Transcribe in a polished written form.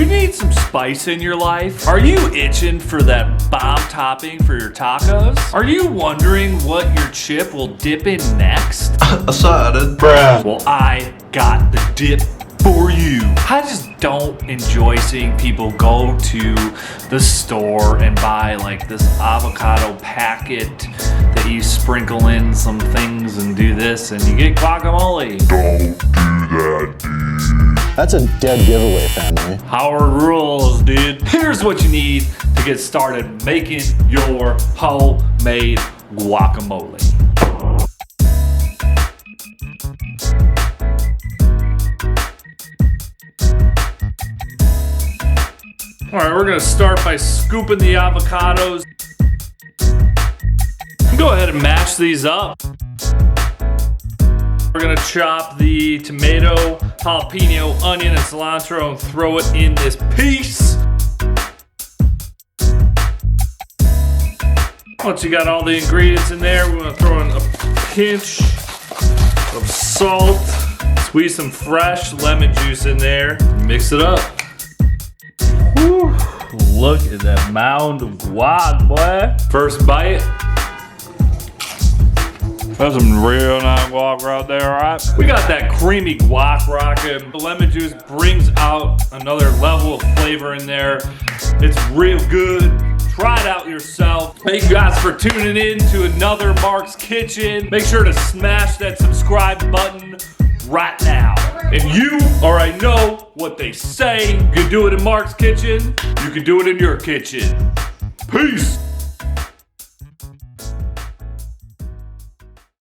you need some spice in your life? Are you itching for that bomb topping for your tacos? Are you wondering what your chip will dip in next? Aside, Bruh. Well, I got the dip for you. I just don't enjoy seeing people go to the store and buy like this avocado packet that you sprinkle in some things and do this and you get guacamole. Don't do that, dude. That's a dead giveaway, family. Howard rules, dude. Here's what you need to get started making your homemade guacamole. All right, we're gonna start by scooping the avocados. Go ahead and mash these up. We're gonna chop the tomato, jalapeno, onion, and cilantro and throw it in this piece. Once you got all the ingredients in there, we're gonna throw in a pinch of salt, squeeze some fresh lemon juice in there, mix it up. Whew. Look at that mound of guac, boy. First bite. That's some real nice guac right there, right? We got that creamy guac rocking. The lemon juice brings out another level of flavor in there. It's real good. Try it out yourself. Thank you guys for tuning in to another Mark's Kitchen. Make sure to smash that subscribe button right now. And you already know what they say. You can do it in Mark's Kitchen. You can do it in your kitchen. Peace.